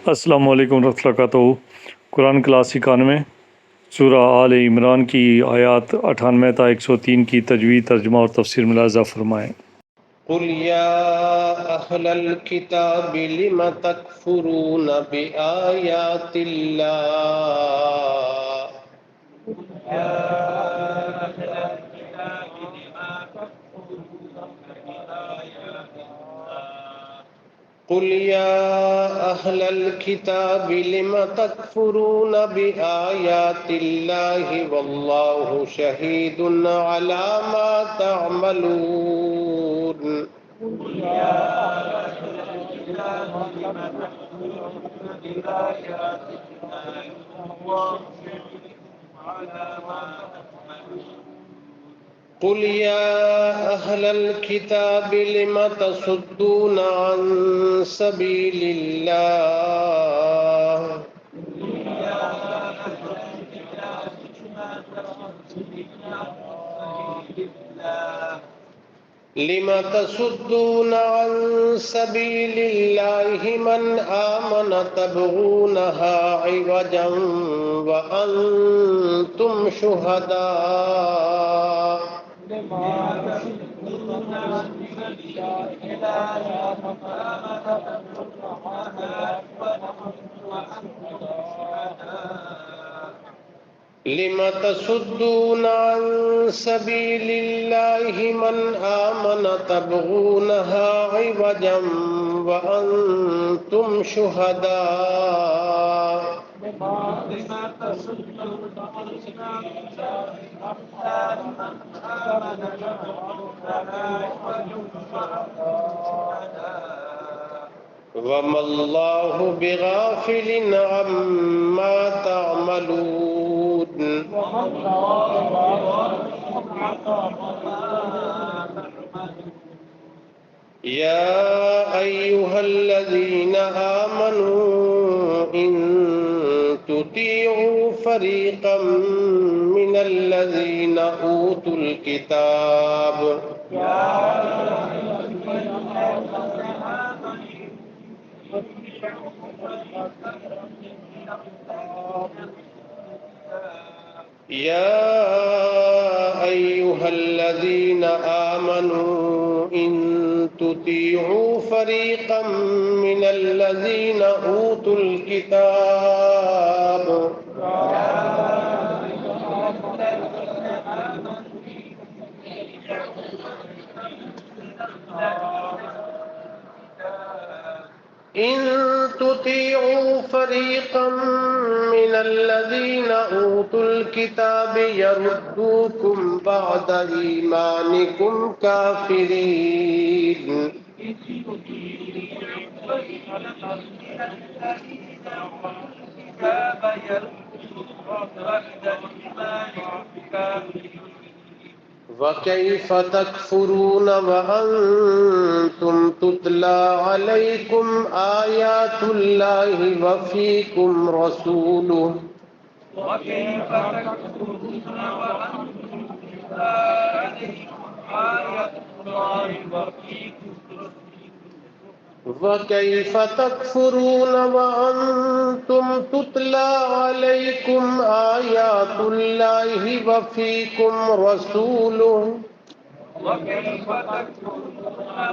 السلام علیکم ورحمۃ اللہ وبرکاتہ۔ قرآن کلاس 91 سورہ آل عمران کی آیات 98 تا 103 کی تجوید، ترجمہ اور تفسیر ملاحظہ فرمائیں۔ قل یا اہل الکتاب لم تکفرون بآیات اللہ قل یا اہل الکتاب لم تکفرون بآیات اللہ واللہ شہید علی ما تعملون قل یا اہل الکتاب لم تصدون عن سبیل اللہ لم تصدون عن سبیل اللہ من آمن تبغونها عوجا وأنتم شہداء لم تصدون عن سبيل الله من آمن تبغونها عوجا وأنتم شهداء وما الله بغافل عما تعملون يا أيها الذين آمنوا إن تطيعوا فريقا من الذين أوتوا الكتاب يا أيها الذين آمنوا إن تطيعوا فريقا من الذين أوتوا الكتاب إن تطيعوا فريقا من الذين أوتوا الكتاب يردوكم بعد إيمانكم كافرين وكيف تكفرون وأنتم تتلى عليكم آيات الله وفيكم رسوله وكيف تكفرون وأنتم تتلى عليكم آيات الله وفيكم وكيف تكفرون وأنتم تتلى عليكم آيات الله وفيكم رسوله وكيف تكفرون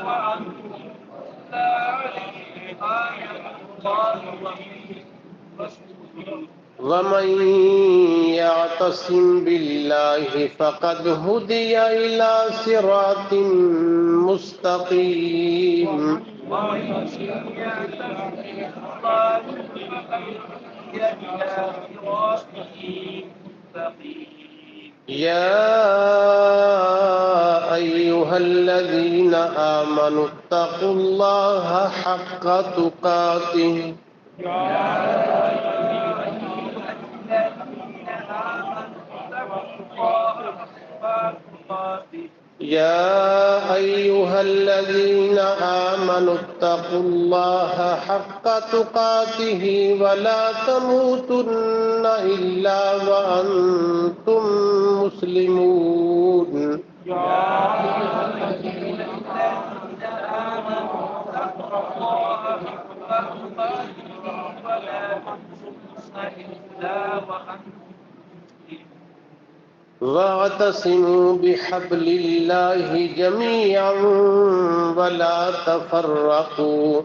وأنتم تتلى عليكم آيات الله وفيكم رسوله ومن يعتصم بالله فقد هدي إلى صراط مستقيم يا أيها الذين آمنوا اتقوا الله حق تقاته يا أيها الذين آمنوا اتقوا الله حق تقاته ولا تموتن إلا وأنتم مسلمون يا أيها الذين آمنوا اتقوا الله حق تقاته واعتصموا بحبل الله جميعا ولا تفرقوا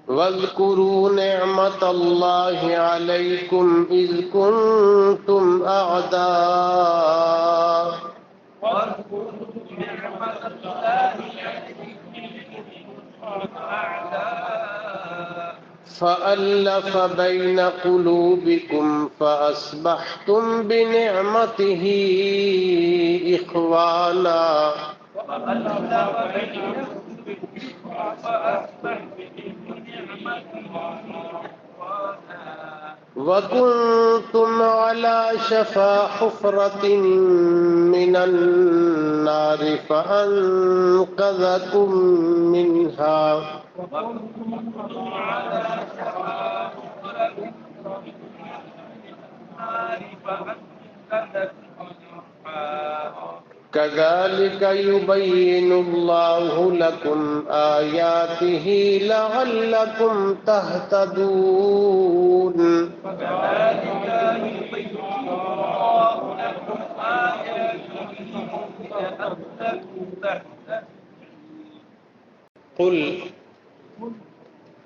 واذكروا نعمة الله عليكم إذ كنتم أعداء فألف بين قلوبكم فأصبحتم بنعمته إخوانا وكنتم على شفا حفرة من النار فأنقذكم منها كذلك يبين الله لكم آياته لعلكم تهتدون قل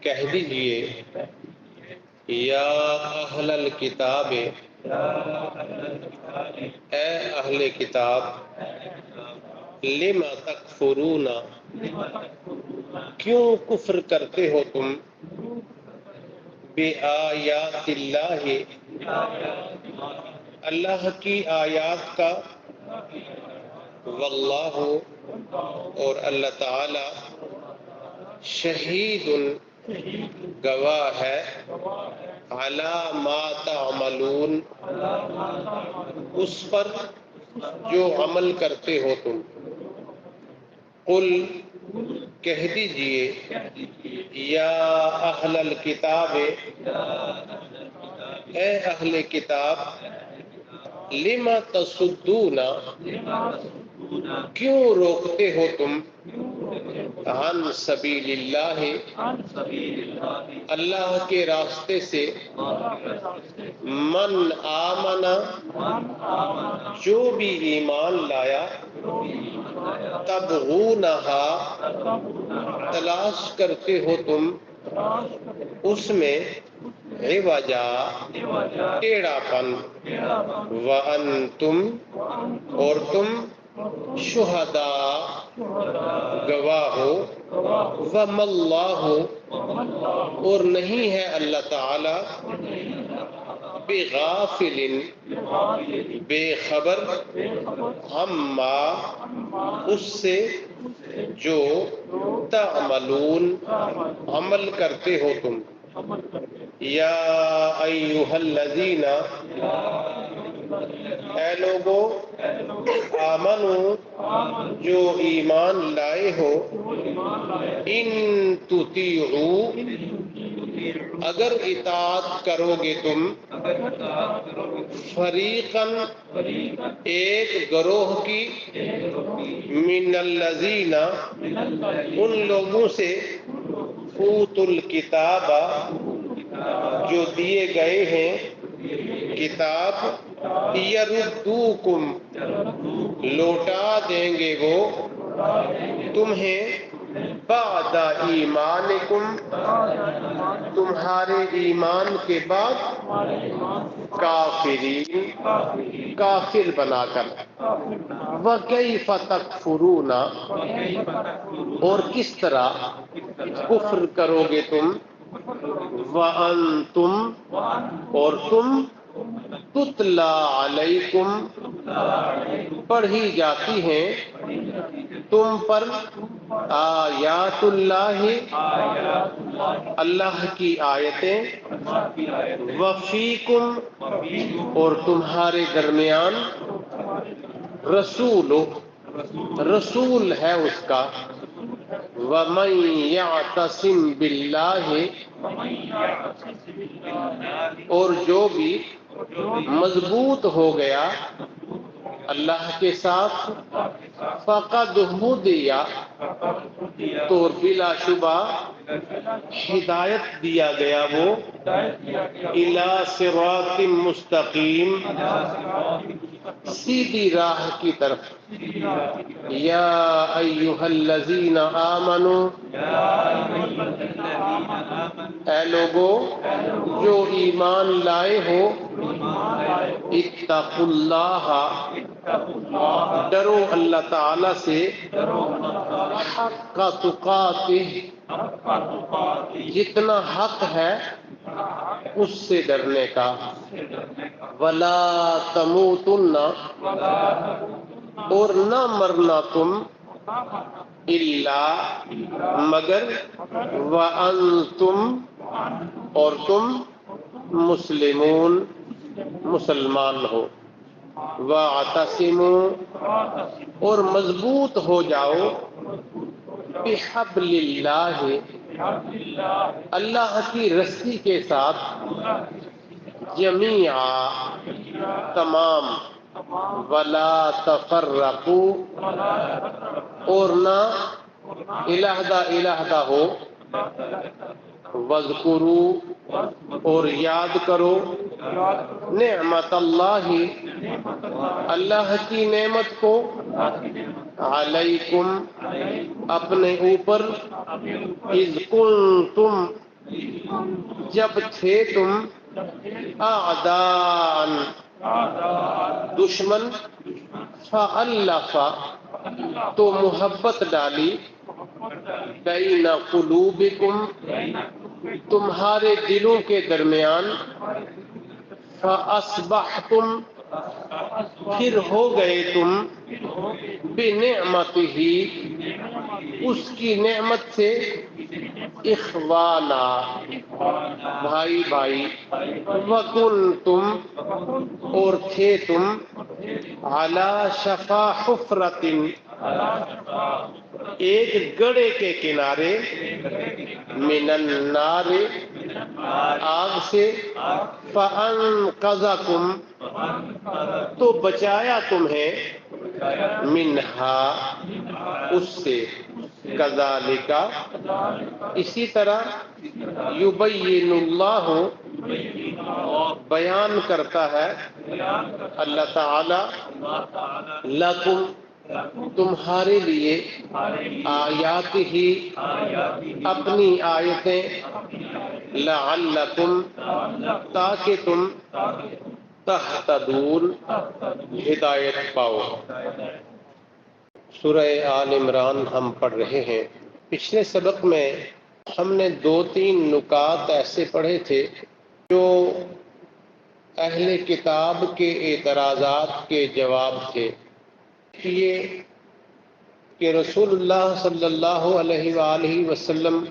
کہہ دیجئے یا اہل الکتاب اے اہل کتاب لما تکفرون کیوں کفر کرتے ہو تم بآیات اللہ اللہ کی آیات کا واللہ اور اللہ تعالی شہید گواہ ہے علی ما تعملون اس پر جو عمل کرتے ہو تم قل کہہ دیجئے یا اہل الکتاب اے اہل کتاب لما تصدون کیوں روکتے ہو تم عن سبیل اللہ اللہ کے راستے سے من آمن جو بھی ایمان لایا تبغونہا تلاش کرتے ہو تم اس میں عوجا ٹیڑھا پن وانتم اور تم شہداء گواہ ہو وما اللہ اور نہیں ہے اللہ تعالی بغافل بے خبر عما اس سے جو تعملون عمل کرتے ہو تم یا ایھا الذین اے لوگو آمنو جو ایمان لائے ہو ان تطیعوا اگر اطاعت کرو گے تم فریقاً ایک گروہ کی من الذین ان لوگوں سے اوتوا الکتاب جو دیے گئے ہیں کتاب یردوکم لوٹا دیں گے وہ تمہیں بعد ایمانکم تمہارے ایمان کے بعد کافرین کافر بنا کر وَكَيْفَ تَكْفُرُونَ اور کس طرح کفر کرو گے تم وَأَنْتُمْ اور تم تتلا علیکم پڑھی جاتی ہیں تم پر آیات اللہ اللہ کی آیتیں وفیکم اور تمہارے درمیان رسول ہے اس کا وَمَن يَعْتَصِمْ بِاللَّهِ اور جو بھی مضبوط ہو گیا اللہ کے ساتھ فقد ہدیا تو بلا شبہ ہدایت دیا گیا وہ الی صراط مستقیم سیدھی راہ کی طرف یا ایھا الذین آمنوا اے لوگو جو ایمان لائے ہو اتقوا اللہ ڈرو اللہ تعالی سے حق تقاتہ جتنا حق ہے اس سے ڈرنے کا ولا تموتن اور نہ مرنا تم الا مگر وانتم اور تم مسلمون مسلمان ہو واعتصموا اور مضبوط ہو جاؤ بحبل اللہ اللہ کی رسی کے ساتھ جمیعا تمام ولا تفرقوا اور نہ علیحدہ ہو وَاذْكُرُوا اور یاد کرو نعمت اللہ اللہ کی نعمت کو علیکم اپنے اوپر اذ کنتم جب تھے تم اعداء دشمن فألف تو محبت ڈالی بین قلوبکم تمہارے دلوں کے درمیان فأصبحتم پھر ہو گئے تم بنعمتہ اس کی نعمت سے اخوانا بھائی بھائی وکنتم اور تھے تم علی شفا حفرۃ ایک گڑھے کے کنارے من النار آگ سے فانقذکم تو بچایا تمہیں منہا اس سے کذالک اسی طرح یبین اللہ بیان کرتا ہے اللہ تعالی لکم تمہارے لیے آیات ہی اپنی آیتیں لعلکم تاکہ تم تہتدون ہدایت پاؤ۔ سورہ آل عمران ہم پڑھ رہے ہیں۔ پچھلے سبق میں ہم نے 2-3 نکات ایسے پڑھے تھے جو اہل کتاب کے اعتراضات کے جواب تھے۔ یہ کہ رسول اللہ صلی اللہ علیہ وآلہ وسلم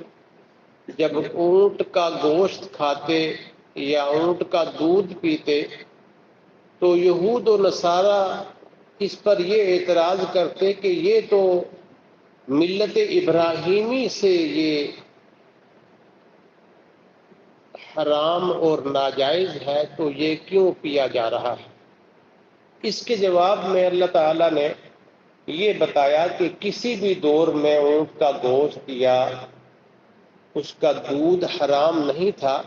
جب اونٹ کا گوشت کھاتے یا اونٹ کا دودھ پیتے تو یہود و نصارہ اس پر یہ اعتراض کرتے کہ یہ تو ملت ابراہیمی سے یہ حرام اور ناجائز ہے تو یہ کیوں پیا جا رہا ہے؟ اس کے جواب میں اللہ تعالیٰ نے یہ بتایا کہ کسی بھی دور میں اونٹ کا گوشت یا اس کا دودھ حرام نہیں تھا۔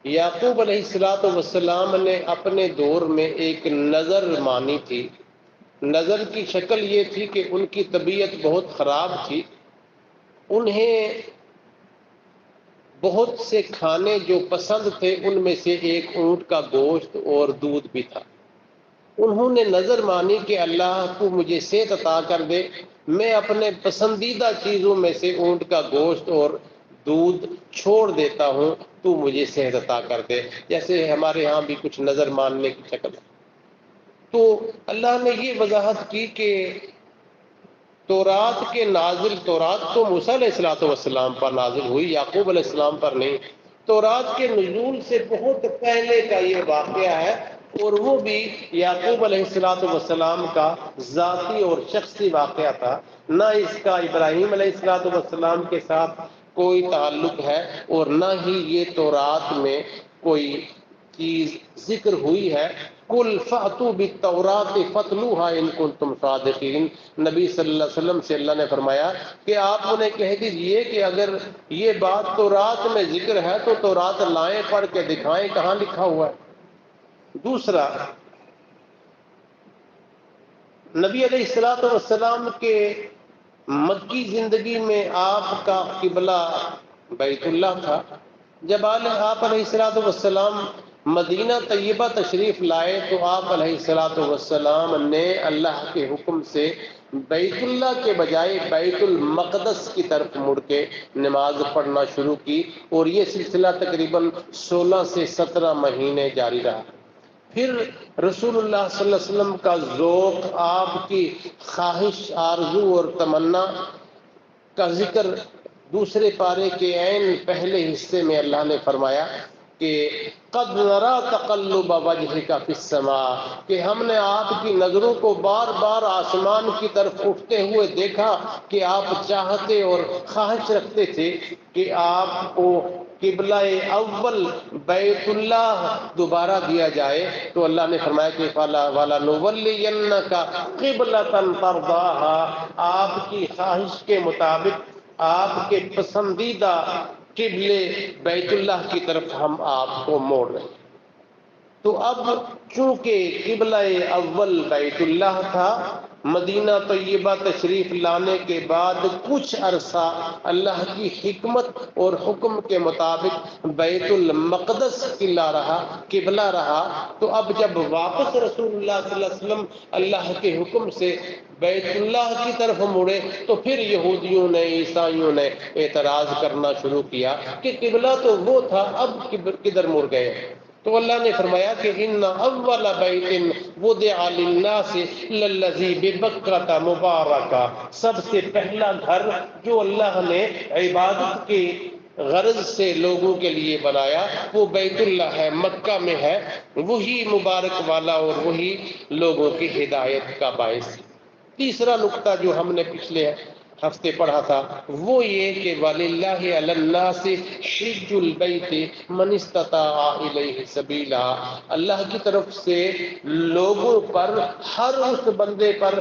یعقوب علیہ السلام نے اپنے دور میں ایک نظر مانی تھی۔ نظر کی شکل یہ تھی کہ ان کی طبیعت بہت خراب تھی، انہیں بہت سے کھانے جو پسند تھے ان میں سے ایک اونٹ کا گوشت اور دودھ بھی تھا۔ انہوں نے نظر مانی کہ اللہ کو مجھے صحت عطا کر دے، میں اپنے پسندیدہ چیزوں میں سے اونٹ کا گوشت اور دودھ چھوڑ دیتا ہوں، تو مجھے صحت عطا کر دے، جیسے ہمارے ہاں بھی کچھ نظر ماننے کی شکل ہے۔ تو اللہ نے یہ وضاحت کی کہ تورات کے نازل، تورات تو موسیٰ علیہ السلام پر نازل ہوئی، یعقوب علیہ السلام پر نہیں۔ تورات کے نزول سے بہت پہلے کا یہ واقعہ ہے، اور وہ بھی یعقوب علیہ السلام کا ذاتی اور شخصی واقعہ تھا، نہ اس کا ابراہیم علیہ السلام کے ساتھ کوئی تعلق ہے، اور نہ ہی یہ تورات میں کوئی چیز ذکر ہوئی ہے۔ قل فأتوا بالتوراۃ فاتلوها ان کنتم صادقین۔ نبی صلی اللہ علیہ وسلم سے اللہ نے فرمایا کہ آپ انہیں کہہ دیجئے کہ اگر یہ بات تورات میں ذکر ہے تو تورات لائیں، پڑھ کے دکھائیں کہاں لکھا ہوا ہے۔ دوسرا، نبی علیہ الصلوۃ والسلام کے مکی زندگی میں آپ کا قبلہ بیت اللہ تھا۔ جب آپ علیہ الصلوۃ والسلام مدینہ طیبہ تشریف لائے تو آپ علیہ الصلوۃ والسلام نے اللہ کے حکم سے بیت اللہ کے بجائے بیت المقدس کی طرف مڑ کے نماز پڑھنا شروع کی، اور یہ سلسلہ تقریباً 16 سے 17 مہینے جاری رہا۔ پھر رسول اللہ صلی اللہ علیہ وسلم کا ذوق، آپ کی خواہش، آرزو اور تمنا کا ذکر دوسرے پارے کے عین پہلے حصے میں اللہ نے فرمایا کہ قد نرا تقلب وجهک فی السماء، کہ ہم نے آپ کی نظروں کو بار بار آسمان کی طرف اٹھتے ہوئے دیکھا کہ آپ چاہتے اور خواہش رکھتے تھے کہ آپ کو قبلہ اول بیت اللہ دوبارہ دیا جائے۔ تو اللہ نے فرمایا کہ وَلَنُوَلِّيَنَّكَ قِبْلَةً تَرْضَاهَا، آپ کی خواہش کے مطابق آپ کے پسندیدہ قبلے بیت اللہ کی طرف ہم آپ کو موڑ رہے ہیں۔ تو اب چونکہ قبلہ اول بیت اللہ تھا، مدینہ طیبہ تشریف لانے کے بعد کچھ عرصہ اللہ کی حکمت اور حکم کے مطابق بیت المقدس قبلہ رہا۔ تو اب جب واپس رسول اللہ صلی اللہ علیہ وسلم اللہ کے حکم سے بیت اللہ کی طرف مڑے تو پھر یہودیوں نے، عیسائیوں نے اعتراض کرنا شروع کیا کہ قبلہ تو وہ تھا، اب کدھر مڑ گئے؟ تو اللہ نے فرمایا کہ ان اول بیت وضع للناس للذی ببکۃ مبارکہ، سب سے پہلا گھر جو اللہ نے عبادت کی غرض سے لوگوں کے لیے بنایا وہ بیت اللہ ہے، مکہ میں ہے، وہی مبارک والا اور وہی لوگوں کی ہدایت کا باعث۔ تیسرا نقطہ جو ہم نے پچھلے ہفتے پڑھا تھا وہ یہ کہ وَلِلَّهِ عَلَى النَّاسِ حِجُّ الْبَيْتِ مَنِ اسْتَطَاعَ إِلَيْهِ سَبِيلًا، اللہ کی طرف سے لوگوں پر، ہر اس بندے پر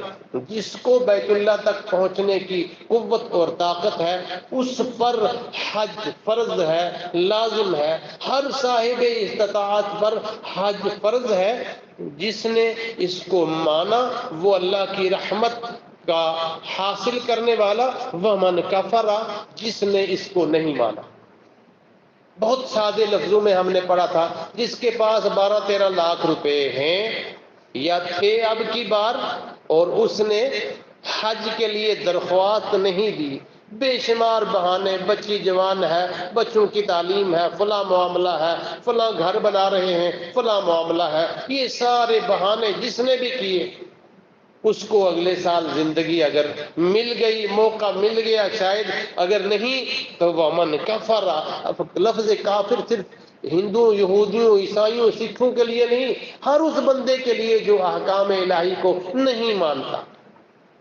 جس کو بیت اللہ تک پہنچنے کی قوت اور طاقت ہے، اس پر حج فرض ہے، لازم ہے۔ ہر صاحب استطاعت پر حج فرض ہے۔ جس نے اس کو مانا وہ اللہ کی رحمت کا حاصل کرنے والا، وَمَنْ كَفَرَ، جس نے اس کو نہیں مانا۔ بہت سادے لفظوں میں ہم نے پڑھا تھا، جس کے پاس 12-13 لاکھ روپے ہیں یا تھے اب کی بار، اور اس نے حج کے لیے درخواست نہیں دی، بے شمار بہانے، بچی جوان ہے، بچوں کی تعلیم ہے، فلاں معاملہ ہے، فلاں گھر بنا رہے ہیں، فلاں معاملہ ہے، یہ سارے بہانے جس نے بھی کیے، اس کو اگلے سال زندگی اگر مل گئی، موقع مل گیا، شاید اگر نہیں تو وَمَنْ كَفَرَ، لفظ کافر صرف ہندو، یہودیوں، عیسائیوں، سکھوں کے لیے نہیں، ہر اس بندے کے لیے جو احکام الہی کو نہیں مانتا۔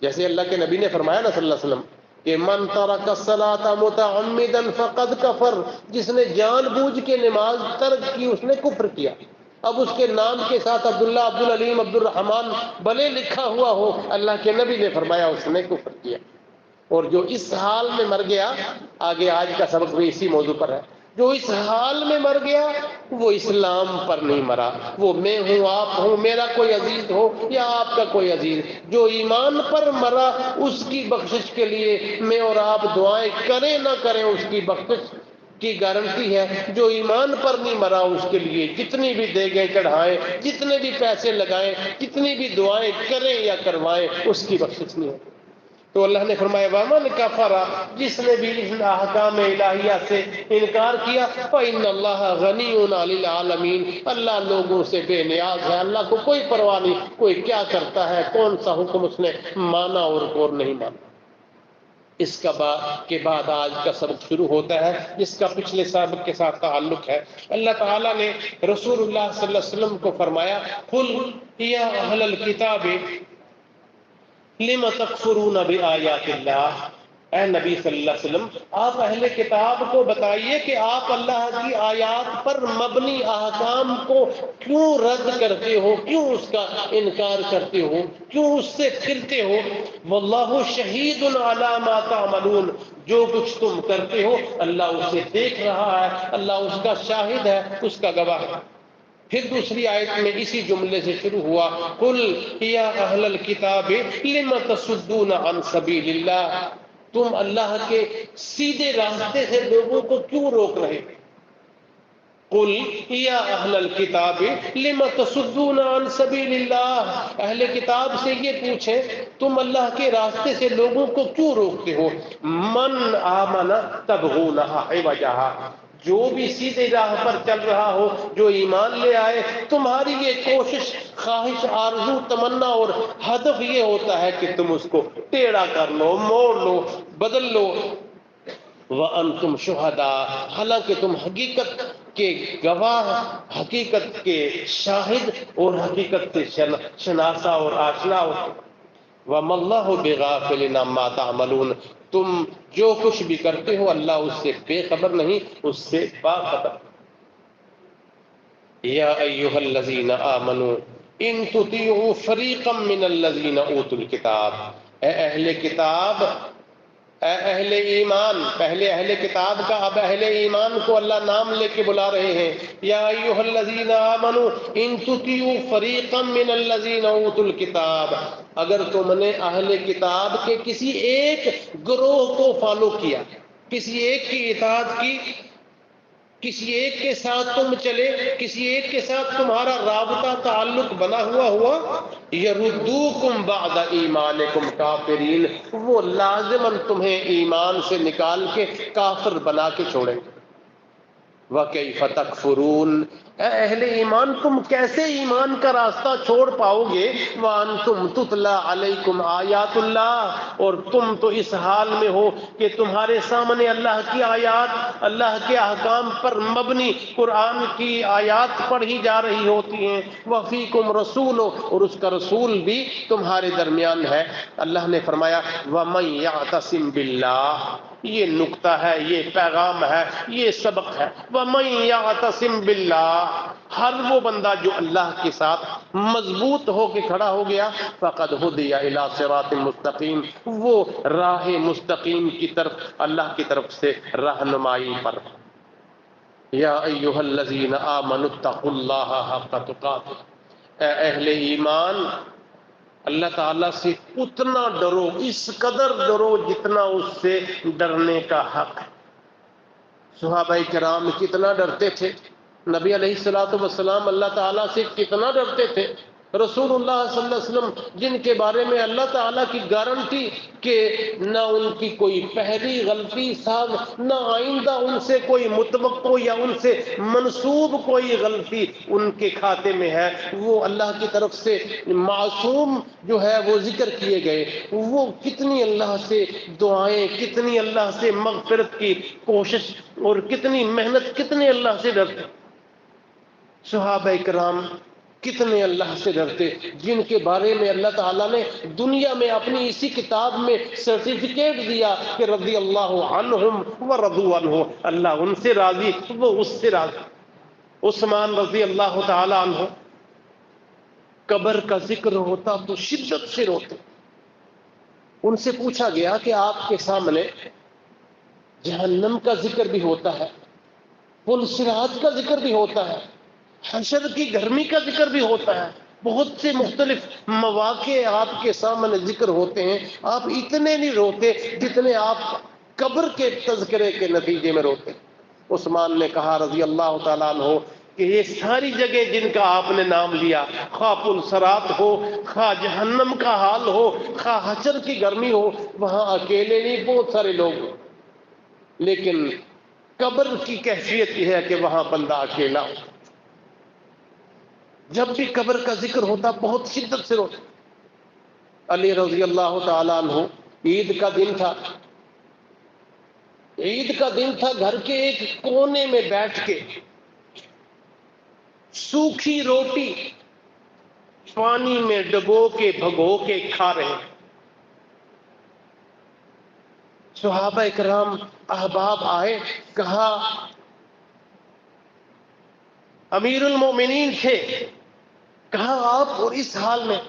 جیسے اللہ کے نبی نے فرمایا نا صلی اللہ علیہ وسلم کہ من ترک الصلاۃ متعمدا فقد کفر، جس نے جان بوجھ کے نماز ترک کی اس نے کفر کیا۔ اب اس کے نام کے ساتھ عبداللہ، عبدالعلیم، عبد الرحمن بھلے لکھا ہوا ہو، اللہ کے نبی نے فرمایا اس نے کفر کیا۔ اور جو اس حال میں مر گیا، آگے آج کا سبق بھی اسی موضوع پر ہے، جو اس حال میں مر گیا وہ اسلام پر نہیں مرا۔ وہ میں ہوں، آپ ہوں، میرا کوئی عزیز ہو یا آپ کا کوئی عزیز، جو ایمان پر مرا اس کی بخشش کے لیے میں اور آپ دعائیں کریں نہ کریں، اس کی بخشش کی گارنٹی ہے۔ جو ایمان پر نہیں مرا اس کے لیے جتنی بھی دیگیں چڑھائیں، جتنے بھی پیسے لگائیں، جتنی بھی دعائیں کریں یا کروائیں، اس کی بخشش نہیں ہے۔ تو اللہ نے فرمایا وَمَنْ كَفَرَ، جس نے بھی ان احکام الہیہ سے انکار کیا، فَإِنَّ اللَّهَ غَنِيٌّ عَنِ الْعَالَمِينَ، اللہ لوگوں سے بے نیاز ہے، اللہ کو کوئی پرواہ نہیں کوئی کیا کرتا ہے، کون سا حکم اس نے مانا اور نہیں مانا۔ اس کے بعد آج کا سبق شروع ہوتا ہے جس کا پچھلے سبق کے ساتھ تعلق ہے۔ اللہ تعالیٰ نے رسول اللہ صلی اللہ علیہ وسلم کو فرمایا قُلْ يَا أَهْلَ الْكِتَابِ لِمَ تَكْفُرُونَ بِآيَاتِ اللَّهِ، اے نبی صلی اللہ علیہ وسلم آپ اہل کتاب کو بتائیے کہ آپ اللہ کی آیات پر مبنی احکام کو کیوں رد کرتے ہو، کیوں اس کا انکار کرتے ہو، کیوں اس سے پھرتے ہو؟ واللہ شہید علی ما تعملون، جو کچھ تم کرتے ہو اللہ اسے دیکھ رہا ہے، اللہ اس کا شاہد ہے، اس کا گواہ ہے۔ پھر دوسری آیت میں اسی جملے سے شروع ہوا، قل یا اہل الکتاب لم تصدون عن سبیل اللہ، تم اللہ کے سیدھے راستے سے لوگوں کو کیوں روک رہے؟ قل یا اہل الکتاب لم تصدون عن سبیل اللہ، اہل کتاب سے یہ پوچھیں تم اللہ کے راستے سے لوگوں کو کیوں روکتے ہو؟ من آمن تبغونها عوجا، جو بھی سیدھے راہ پر چل رہا ہو، جو ایمان لے آئے، تمہاری یہ کوشش، خواہش، آرزو، تمنا اور ہدف یہ ہوتا ہے کہ تم اس کو ٹیڑھا کر لو، موڑ لو، بدل لو۔ وَأَنْتُمْ شُهَدَاء، حالانکہ تم حقیقت کے گواہ، حقیقت کے شاہد اور حقیقت سے شناسا اور آشنا ہو۔ وَمَا اللَّهُ بِغَافِلٍ عَمَّا تَعْمَلُونَ، تم جو کچھ بھی کرتے ہو اللہ اس سے بے خبر نہیں، اس سے باخبر۔ یا ایھا الذین آمنوا ان تطیعوا فریقا من الذین اوتوا الکتاب، اے اہل کتاب، اے اہل ایمان، پہلے اہل کتاب کا، اب اہل ایمان کو اللہ نام لے کے بلا رہے ہیں۔ یا ایھا الذین آمنوا ان تطیعوا فریقا من الذین اوتوا الکتاب، اگر تم نے اہل کتاب کے کسی ایک گروہ کو فالو کیا، کسی ایک کی اطاعت کی، کسی ایک کے ساتھ تم چلے، کسی ایک کے ساتھ تمہارا رابطہ تعلق بنا ہوا یردوکم بعد ایمانکم کافرین، وہ لازماً تمہیں ایمان سے نکال کے کافر بنا کے چھوڑیں۔ وَكَيْفَ تَكْفُرُونَ، اے اہل ایمان تم کیسے ایمان کا راستہ چھوڑ پاؤ گے؟ وَأَنْتُمْ تُتْلَى عَلَيْكُمْ آیات اللہ، اور تم تو اس حال میں ہو کہ تمہارے سامنے اللہ کی آیات، اللہ کے احکام پر مبنی قرآن کی آیات پڑھی جا رہی ہوتی ہیں۔ وَفِيكُمْ رَسُولُ، اور اس کا رسول بھی تمہارے درمیان ہے۔ اللہ نے فرمایا وَمَن يَعْتَصِم بِاللَّهِ، یہ نکتہ ہے، یہ پیغام ہے، یہ سبق ہے۔ وَمَن يَعْتَصِم بِاللَّهِ، ہر وہ بندہ جو اللہ کے ساتھ مضبوط ہو کے کھڑا ہو گیا، فَقَدْ هُدِيَ إِلَىٰ صِرَاطٍ مستقیم، وہ راہ مستقیم کی طرف، اللہ کی طرف سے رہنمائی پر۔ یا ایھا الذین آمنوا اتقوا اللہ حق تقاتہ، اے اہل ایمان اللہ تعالیٰ سے اتنا ڈرو، اس قدر ڈرو جتنا اس سے ڈرنے کا حق ہے۔ صحابہ کرام کتنا ڈرتے تھے، نبی علیہ الصلوۃ والسلام اللہ تعالیٰ سے کتنا ڈرتے تھے، رسول اللہ صلی اللہ علیہ وسلم جن کے بارے میں اللہ تعالیٰ کی گارنٹی کہ نہ ان کی کوئی پہلی غلطی صاحب، نہ آئندہ ان سے کوئی متوقع یا ان سے منسوب کوئی غلطی ان کے کھاتے میں ہے، وہ اللہ کی طرف سے معصوم جو ہے وہ ذکر کیے گئے، وہ کتنی اللہ سے دعائیں، کتنی اللہ سے مغفرت کی کوشش اور کتنی محنت، کتنے اللہ سے ڈرتے صحابہ کرام، کتنے اللہ سے ڈرتے، جن کے بارے میں اللہ تعالیٰ نے دنیا میں اپنی اسی کتاب میں سرٹیفکیٹ دیا کہ رضی اللہ عنہم ورضوا عنہ، اللہ ان سے راضی، وہ اس سے راضی۔ عثمان رضی اللہ تعالی عنہ، قبر کا ذکر ہوتا تو شدت سے روتے۔ ان سے پوچھا گیا کہ آپ کے سامنے جہنم کا ذکر بھی ہوتا ہے، پل صراط کا ذکر بھی ہوتا ہے، حشر کی گرمی کا ذکر بھی ہوتا ہے، بہت سے مختلف مواقع آپ کے سامنے ذکر ہوتے ہیں، آپ اتنے نہیں روتے جتنے آپ قبر کے تذکرے کے نتیجے میں روتے۔ عثمان نے کہا رضی اللہ تعالیٰ عنہ کہ یہ ساری جگہ جن کا آپ نے نام لیا، خواہ پل صراط ہو، خواہ جہنم کا حال ہو، خواہ حشر کی گرمی ہو، وہاں اکیلے نہیں بہت سارے لوگ، لیکن قبر کی کیفیت یہ ہے کہ وہاں بندہ اکیلا ہو۔ جب بھی قبر کا ذکر ہوتا بہت شدت سے روتے۔ علی رضی اللہ تعالیٰ عنہ، عید کا دن تھا، عید کا دن تھا، گھر کے ایک کونے میں بیٹھ کے سوکھی روٹی پانی میں ڈبو کے بھگو کے کھا رہے ہیں۔ صحابہ اکرام احباب آئے، کہا امیر المومنین تھے، کہا آپ اور اس حال میں؟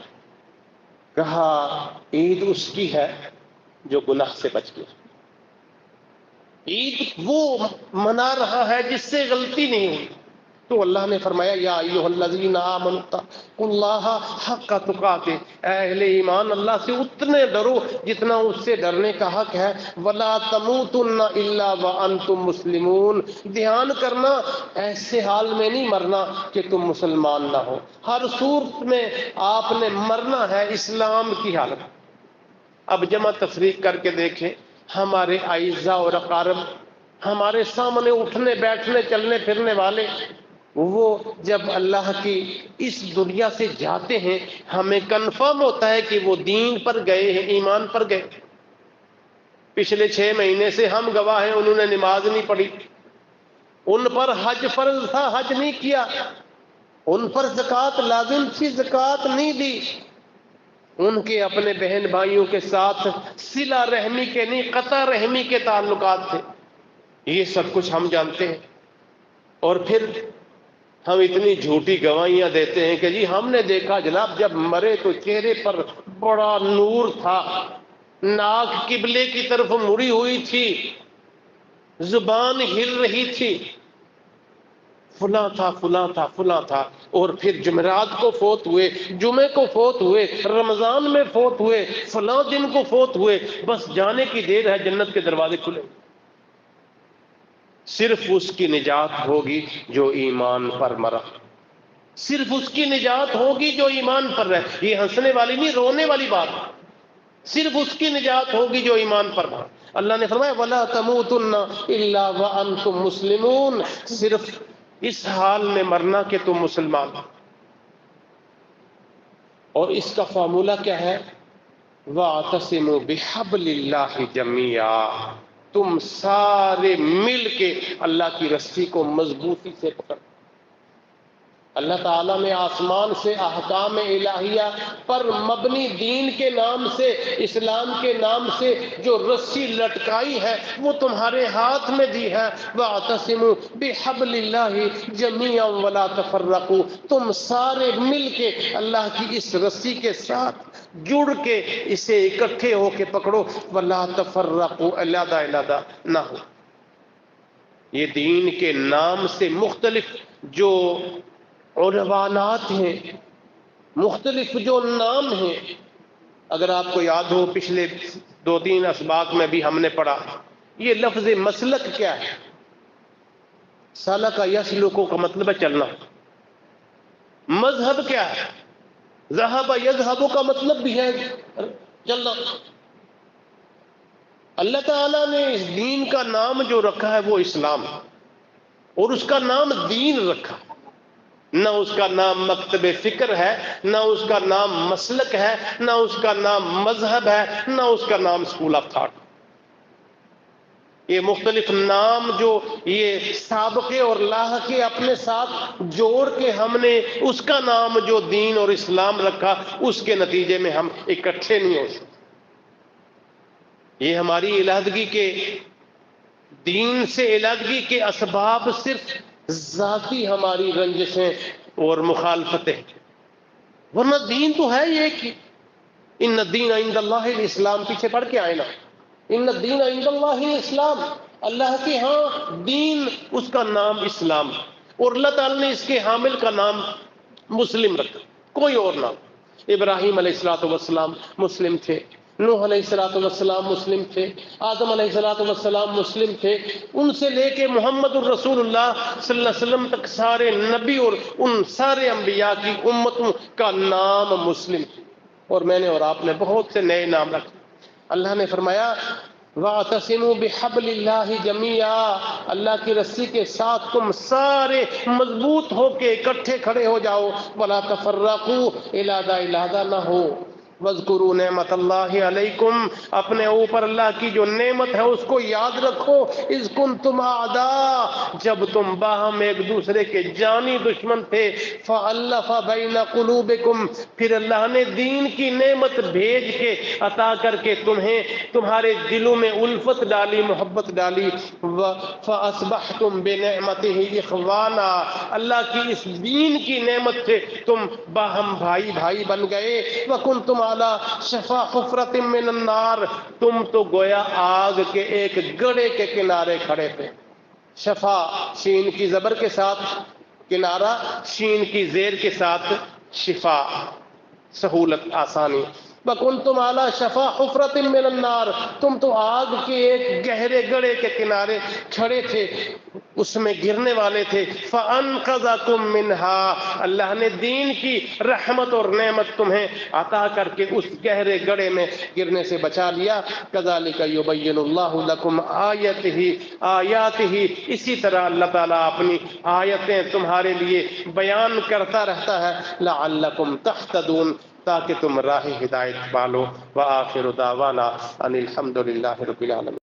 کہا عید اس کی ہے جو گناہ سے بچ گیا، عید وہ منا رہا ہے جس سے غلطی نہیں ہوئی۔ تو اللہ نے فرمایا یا ایھا الذین آمنوا اتقوا اللہ حق تقاتے، اے اہل ایمان اللہ سے اتنے ڈرو جتنا اس سے ڈرنے کا حق ہے، ولا تموتن الا وانتم مسلمون، دھیان کرنا ایسے حال میں نہیں مرنا کہ تم مسلمان نہ ہو، ہر صورت میں آپ نے مرنا ہے اسلام کی حالت۔ اب جمع تفریق کر کے دیکھیں، ہمارے اعزاء اور اقارب، ہمارے سامنے اٹھنے بیٹھنے چلنے پھرنے والے، وہ جب اللہ کی اس دنیا سے جاتے ہیں ہمیں کنفرم ہوتا ہے کہ وہ دین پر گئے ہیں، ایمان پر گئے۔ پچھلے 6 مہینے سے ہم گواہ ہیں، انہوں نے نماز نہیں پڑھی، ان پر حج فرض تھا، حج نہیں کیا، ان پر زکوٰۃ لازم تھی، زکوٰۃ نہیں دی، ان کے اپنے بہن بھائیوں کے ساتھ صلہ رحمی کے نہیں قطع رحمی کے تعلقات تھے، یہ سب کچھ ہم جانتے ہیں۔ اور پھر ہم اتنی جھوٹی گواہیاں دیتے ہیں کہ جی ہم نے دیکھا جناب جب مرے تو چہرے پر بڑا نور تھا، ناک قبلے کی طرف مڑی ہوئی تھی، زبان ہل رہی تھی، فلاں تھا فلاں تھا فلاں تھا، اور پھر جمعرات کو فوت ہوئے، جمعے کو فوت ہوئے، رمضان میں فوت ہوئے، فلاں دن کو فوت ہوئے، بس جانے کی دیر ہے، جنت کے دروازے کھلے۔ صرف اس کی نجات ہوگی جو ایمان پر مرا، صرف اس کی نجات ہوگی جو ایمان پر رہے، یہ ہنسنے والی نہیں رونے والی بات، صرف اس کی نجات ہوگی جو ایمان پر مرا۔ اللہ نے فرمایا وَلَا تَمُوتُنَّ إِلَّا وَأَنْتُمْ مُسْلِمُونَ، صرف اس حال میں مرنا کہ تم مسلمان۔ اور اس کا فارمولہ کیا ہے؟ وَاعْتَصِمُوا بِحَبْلِ اللَّهِ جَمِيعًا، تم سارے مل کے اللہ کی رسی کو مضبوطی سے پکڑ۔ اللہ تعالیٰ نے آسمان سے احکام الہیہ پر مبنی دین کے نام سے، اسلام کے نام سے جو رسی لٹکائی ہے وہ تمہارے ہاتھ میں دی ہے۔ وَاعْتَصِمُوا بِحَبْلِ اللَّهِ جَمِيعًا وَلَا تَفَرَّقُوا، تم سارے مل کے اللہ کی اس رسی کے ساتھ جڑ کے اسے اکٹھے ہو کے پکڑو، وَلَا تَفَرَّقُوا، علیحدہ علیحدہ نہ ہو۔ یہ دین کے نام سے مختلف جو عنوانات ہیں، مختلف جو نام ہیں، اگر آپ کو یاد ہو پچھلے 2-3 اسباق میں بھی ہم نے پڑھا، یہ لفظ مسلک کیا ہے؟ سلک یسلک کا مطلب ہے چلنا۔ مذہب کیا ہے؟ ذہب یذہب کا مطلب بھی ہے چلنا۔ اللہ تعالیٰ نے اس دین کا نام جو رکھا ہے وہ اسلام ہے، اور اس کا نام دین رکھا، نہ اس کا نام مکتب فکر ہے، نہ اس کا نام مسلک ہے، نہ اس کا نام مذہب ہے، نہ اس کا نام اسکول آف تھاٹ۔ یہ مختلف نام جو یہ سابقے اور لاحقے اپنے ساتھ جوڑ کے ہم نے اس کا نام جو دین اور اسلام رکھا، اس کے نتیجے میں ہم اکٹھے نہیں ہو سکتے۔ یہ ہماری علیحدگی کے، دین سے علیحدگی کے اسباب صرف ذاتی ہماری رنجشیں اور مخالفتیں، ورنہ دین تو ہے یہ کہ ان الدین عند اللہ الاسلام، پیچھے پڑھ کے آئے نا، ان الدین عند اللہ الاسلام، اللہ کے ہاں دین اس کا نام اسلام، اور اللہ تعالی نے اس کے حامل کا نام مسلم رکھا، کوئی اور نام۔ ابراہیم علیہ السلام مسلم تھے، نوح علیہ السلام مسلم تھے، آدم علیہ السلام مسلم تھے، ان سے لے کے محمد الرسول اللہ صلی اللہ علیہ وسلم تک سارے نبی اور ان سارے انبیاء کی امتوں کا نام مسلم تھے، اور میں نے اور آپ نے بہت سے نئے نام رکھے۔ اللہ نے فرمایا وَاعْتَصِمُوا بِحَبْلِ اللَّهِ جَمِيعًا، اللہ کی رسی کے ساتھ تم سارے مضبوط ہو کے اکٹھے کھڑے ہو جاؤ، وَلَا تَفَرَّقُوا، علیحدہ علیحدہ نہ ہو۔ وَاذْكُرُوا نِعْمَتَ اللَّهِ عَلَيْكُمْ، اپنے اوپر اللہ کی جو نعمت ہے اس کو یاد رکھو. اِذْ كُنْتُمْ أَعْدَاءً، جب تم باہم ایک دوسرے کے جانی دشمن تھے. فَأَلَّفَ بَيْنَ قُلُوبِكُمْ، پھر اللہ نے دین کی نعمت بھیج کے عطا کر کے تمہیں تمہارے دلوں میں الفت ڈالی، محبت ڈالی. فَأَصْبَحْتُمْ بِنِعْمَتِهِ إِخْوَانًا، اللہ کی اس دین کی نعمت سے تم باہم بھائی بھائی بن گئے. وَكُنْتُمْ عَلَى شَفَا حُفْرَةٍ مِّنَ النَّارِ، تم تو گویا آگ کے ایک گڑھے کے کنارے کھڑے تھے. شفا شین کی زبر کے ساتھ، کنارہ شین کی زیر کے ساتھ، شفا سہولت، آسانی. وَكُنْتُمْ عَلَى شَفَا حُفْرَةٍ مِّنَ النَّارِ، تم تو آگ کے ایک گہرے گڑھے کے کنارے کھڑے تھے، اس میں گرنے والے تھے. فَأَنْقَذَكُم مِّنْهَا، اللہ نے دین کی رحمت اور نعمت تمہیں عطا کر کے اس گہرے گڑھے میں گرنے سے بچا لیا. كَذَلِكَ يُبَيِّنُ اللَّهُ لَكُمْ آيَاتِهِ، اسی طرح اللہ تعالیٰ اپنی آیتیں تمہارے لیے بیان کرتا رہتا ہے. لَعَلَّكُمْ تَهْتَدُونَ، تاکہ تم راہ ہدایت پالو. وآخر دعوانا ان الحمد للہ رب العالمین.